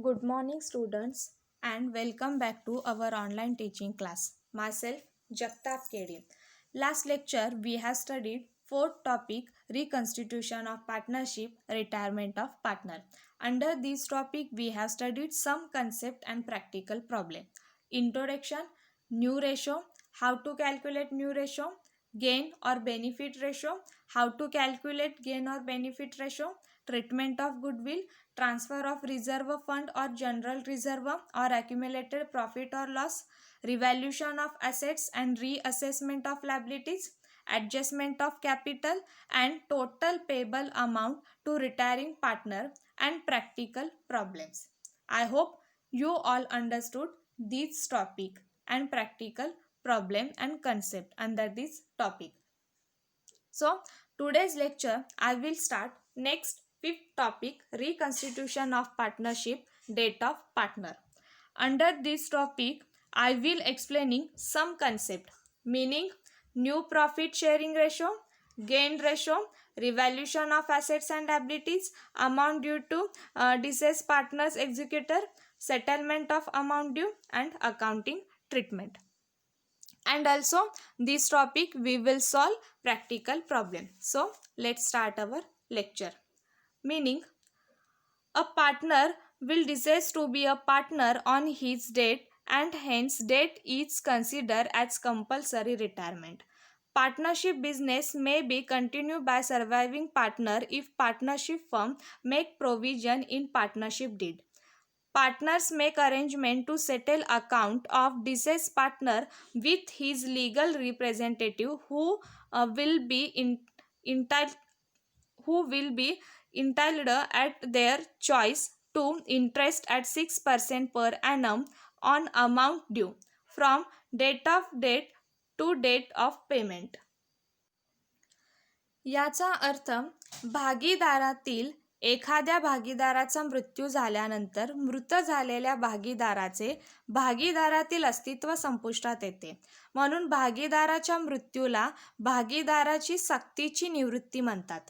Good morning, students, and welcome back to our online teaching class. Myself, Jagtap Kedi. Last lecture, we have studied fourth topic, reconstitution of partnership, retirement of partner. Under this topic, we have studied some concept and practical problem. Introduction, new ratio, how to calculate new ratio, gain or benefit ratio, how to calculate gain or benefit ratio, treatment of goodwill, transfer of reserve fund or general reserve or accumulated profit or loss, revaluation of assets and reassessment of liabilities, adjustment of capital and total payable amount to retiring partner, and practical problems. I hope you all understood this topic and practical problem and concept under this topic. So today's lecture I will start next fifth topic, reconstitution of partnership, date of partner. Under this topic I will explaining some concept, meaning new profit sharing ratio, gain ratio, revaluation of assets and liabilities, amount due to deceased partners executor, settlement of amount due, and accounting treatment. And also this topic we will solve practical problem. So let's start our lecture. Meaning, a partner will cease to be a partner on his death and hence death is considered as compulsory retirement. Partnership business may be continued by surviving partner if partnership firm make provision in partnership deed. Partners make arrangement to settle account of deceased partner with his legal representative who will be entitled who will be entitled at their choice to interest at 6% per annum on amount due from date of death to date of payment. याचा अर्थ भागीदारातील एखाद्या भागीदाराचा मृत्यू झाल्यानंतर मृत झालेल्या भागीदाराचे भागीदारातील अस्तित्व संपुष्टात येते. म्हणून भागीदाराच्या मृत्यूला भागीदाराची सक्तीची निवृत्ती म्हणतात.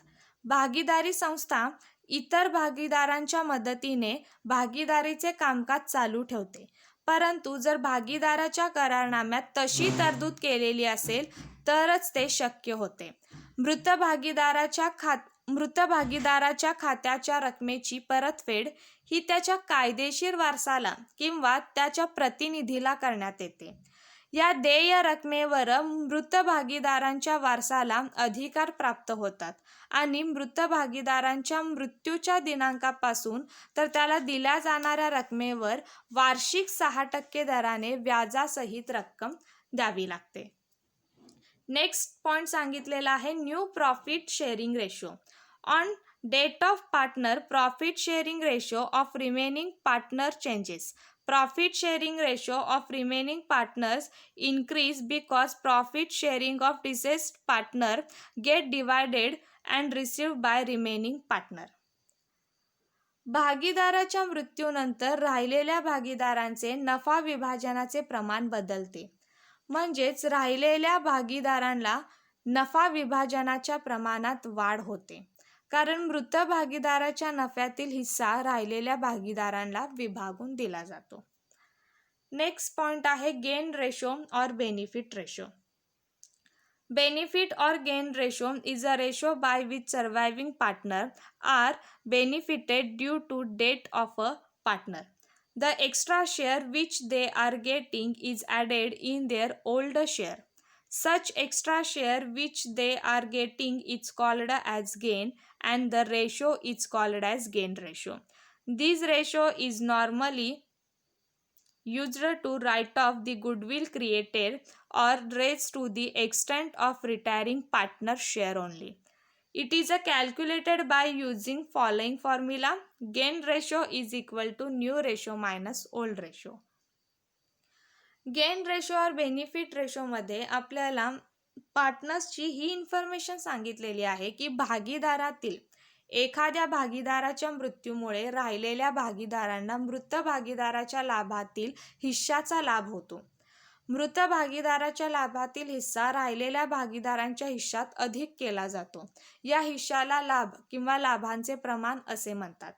भागीदारी संस्था इतर भागीदारांच्या मदतीने भागीदारीचे कामकाज चालू ठेवते. परंतु जर भागीदाराच्या करारनाम्यात तशी तरतूद केलेली असेल तरच ते शक्य होते. मृत भागीदाराच्या खात्याच्या रकमेची परतफेड ही त्याच्या कायदेशीर वारसाला किंवा त्याच्या प्रतिनिधीला करण्यात येते. या देय रकमेवर मृत भागीदारांच्या वारसाला अधिकार प्राप्त होतात आणि मृत भागीदारांच्या मृत्यूच्या दिनांकापासून तर त्याला दिल्या जाणाऱ्या रकमेवर वार्षिक 6% दराने व्याजासहित रक्कम द्यावी लागते. नेक्स्ट पॉइंट सांगितलेला आहे new profit sharing ratio. On date of partner profit sharing ratio of remaining partner changes. Profit sharing ratio of remaining partners increase because profit sharing of deceased partner get divided and received by remaining partner. भागीदाराच्या मृत्यूनंतर राहिलेल्या भागीदारांचे नफा विभाजनाचे प्रमाण बदलते. म्हणजेच राहिलेल्या भागीदारांना नफा विभाजनाच्या प्रमाणात वाढ होते, कारण मृत भागीदाराच्या नफ्यातील हिस्सा राहिलेल्या भागीदारांना विभागून दिला जातो. नेक्स्ट पॉइंट आहे गेन रेशो और benefit ratio. Benefit or gain ratio is a ratio by which surviving partner are benefited due to death of a partner. The extra share which they are getting is added in their old share. Such extra share which they are getting is called as gain and the ratio is called as gain ratio. This ratio is normally used to write off the goodwill created or raised to the extent of retiring partner share only. It is calculated by using following formula. Gain ratio is equal to new ratio minus old ratio. Gain ratio और benefit ratio मध्ये आपल्याला पार्टनर्सची ही information सांगितलेली आहे की भागीदारातील एखाद्या भागीदाराच्या मृत्यूमुळे राहिलेल्या भागीदारांना मृत भागीदाराच्या लाभातील हिस्साचा लाभ होतो. मृत भागीदाराच्या लाभातील हिस्सा राहिलेल्या भागीदारांच्या हिश्शात अधिक केला जातो. या हिश्शाला लाभ किंवा लाभांचे प्रमाण असे म्हणतात.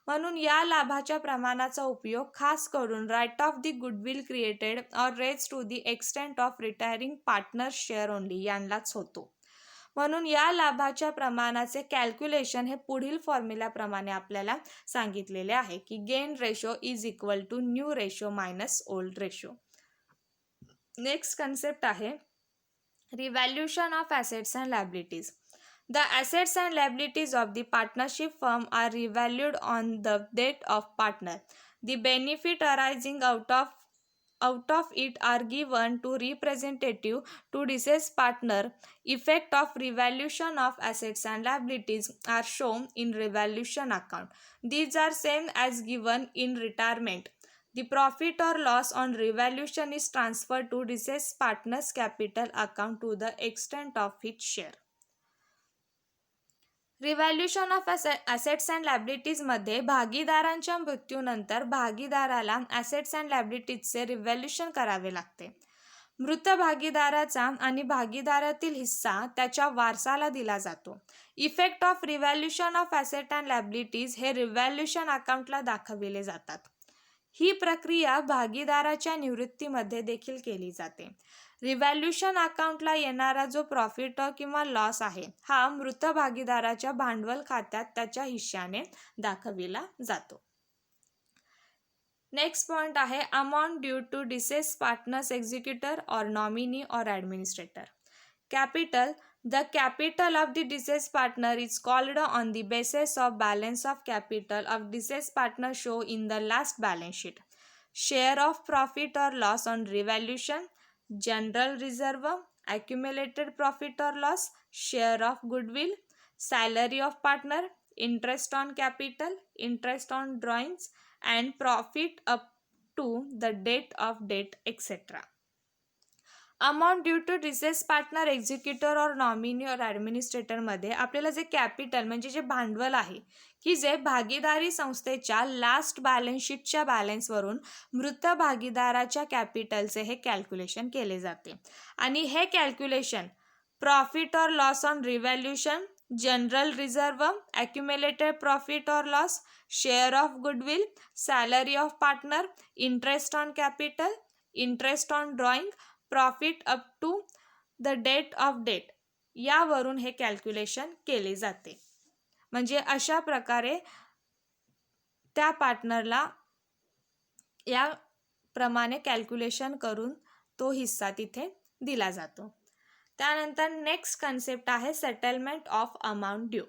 म्हणून या लाभाच्या प्रमाणाचा उपयोग खास करून write off the goodwill created or raise to the extent of retiring partner share only यांनाच होतो. म्हणून या लाभाच्या प्रमाणाचे कॅल्क्युलेशन हे पुढील फॉर्म्युल्याप्रमाणे आपल्याला सांगितलेले आहे की gain ratio is equal to new ratio minus old ratio. Next concept आहे revaluation of assets and liabilities. The assets and liabilities of the partnership firm are revalued on the date of partner. The benefit arising out of it are given to representative to deceased partner. Effect of revaluation of assets and liabilities are shown in revaluation account. These are same as given in retirement. The profit or loss on revaluation is transferred to deceased partner's capital account to the extent of its share. Revaluation of assets and लायबिलिटीजमध्ये भागीदारांच्या मृत्यूनंतर भागीदाराला assets and लायबिलिटीजचे रिव्हॅल्युशन करावे लागते. मृत भागीदाराचा आणि भागीदारातील हिस्सा त्याच्या वारसाला दिला जातो. Effect of revaluation of asset and liabilities हे रिव्हॅल्युशन अकाउंटला दाखविले जातात. ही प्रक्रिया भागीदाराच्या निवृत्तीमध्ये देखील केली जाते. रिव्हॅल्युशन अकाउंटला येणारा जो प्रॉफिट किंवा लॉस आहे हा मृत भागीदाराच्या भांडवल खात्यात त्याच्या हिश्श्याने दाखविला जातो. नेक्स्ट पॉइंट आहे amount due to deceased partners executor or nominee or administrator. Capital. The capital of the deceased partner is called on the basis of balance of capital of deceased partner show in the last balance sheet. Share of profit or loss on revaluation, general reserve, accumulated profit or loss, share of goodwill, salary of partner, interest on capital, interest on drawings, and profit up to the date of debt, etc. Amount due to deceased partner executor or nominee or ॲडमिनिस्ट्रेटरमध्ये आपल्याला जे capital म्हणजे जे भांडवल आहे की जे भागीदारी संस्थेच्या लास्ट बॅलन्स शीटच्या बॅलन्सवरून मृत भागीदाराच्या कॅपिटलचे हे कॅल्क्युलेशन केले जाते. आणि हे calculation profit or loss on revaluation, general reserve, accumulated profit or loss, share of goodwill, salary of partner, interest on capital, interest on drawing, profit up to the date of death यावरून हे calculation केले जाते. म्हणजे अशा प्रकारे त्या पार्टनरला या प्रमाणे कॅल्क्युलेशन करून तो हिस्सा तिथे दिला जातो. त्यानंतर नेक्स्ट कन्सेप्ट आहे settlement of amount due.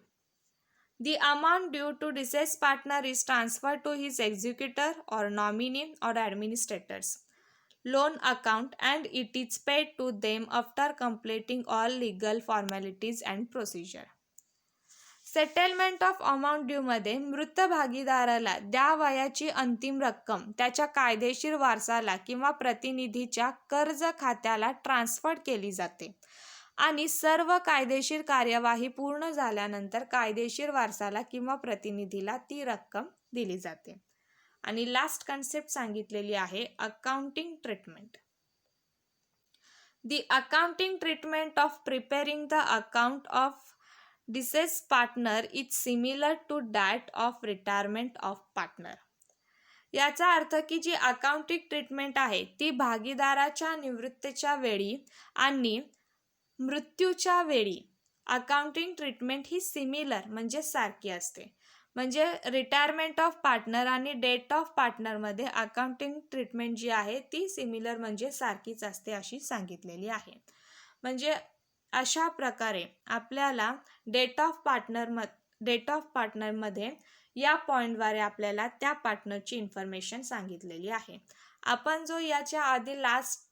The amount due to deceased partner is transferred to his executor or nominee or administrators loan account and it is paid to them after completing all legal formalities and procedure. Settlement of amount due मध्ये मृत भागीदाराला द्यावयाची अंतिम रक्कम त्याच्या कायदेशीर वारसाला किंवा प्रतिनिधीच्या कर्ज खात्याला ट्रान्सफर केली जाते आणि सर्व कायदेशीर कार्यवाही पूर्ण झाल्यानंतर कायदेशीर वारसाला किंवा प्रतिनिधीला ती रक्कम दिली जाते. आणि लास्ट कन्सेप्ट सांगितलेली आहे accounting treatment. The accounting treatment of preparing the account of deceased partner is similar to that of retirement of partner. याचा अर्थ की जी अकाउंटिंग ट्रीटमेंट आहे ती भागीदाराच्या निवृत्तीच्या वेळी आणि मृत्यूच्या वेळी अकाउंटिंग ट्रीटमेंट ही सिमिलर म्हणजे सारखी असते. म्हणजे रिटायरमेंट ऑफ पार्टनर आणि डेट ऑफ पार्टनरमध्ये अकाउंटिंग ट्रीटमेंट जी आहे ती सिमिलर म्हणजे सारखीच असते अशी सांगितलेली आहे. म्हणजे अशा प्रकारे आपल्याला डेट ऑफ पार्टनरमध्ये या पॉईंटद्वारे आपल्याला त्या पार्टनरची इन्फॉर्मेशन सांगितलेली आहे. आपण जो याच्या आधी लास्ट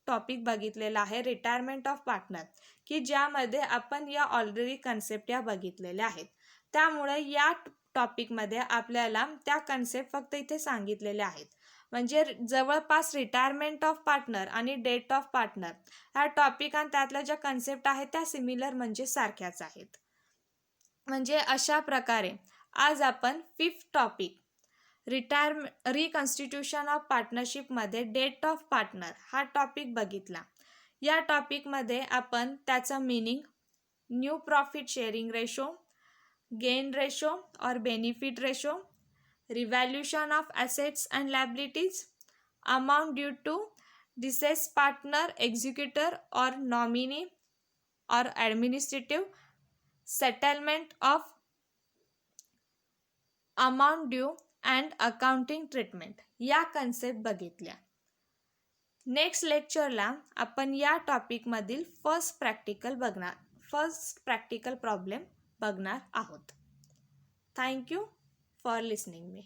टॉपिक बघितलेला आहे रिटायरमेंट ऑफ पार्टनर की ज्यामध्ये आपण या ऑलरेडी कन्सेप्ट या बघितलेल्या आहेत. त्यामुळे या टॉपिकमध्ये आपल्याला त्या कन्सेप्ट फक्त इथे सांगितलेल्या आहेत. म्हणजे जवळपास रिटायरमेंट ऑफ पार्टनर आणि डेट ऑफ पार्टनर ह्या टॉपिक आणि त्यातल्या ज्या कन्सेप्ट आहेत त्या सिमिलर म्हणजे सारख्याच आहेत. म्हणजे अशा प्रकारे आज आपण 5th टॉपिक रिकन्स्टिट्यूशन ऑफ पार्टनरशिपमध्ये डेट ऑफ पार्टनर हा टॉपिक बघितला. या टॉपिकमध्ये आपण त्याचं meaning, new profit sharing ratio, gain ratio और benefit ratio, revaluation of assets and liabilities, amount due to deceased partner, executor or nominee or administrative, settlement of amount due and accounting treatment या concept बघितल्या. Next लेक्चरला आपण या टॉपिकमधील first practical problem बघणार आहोत. Thank you for listening me.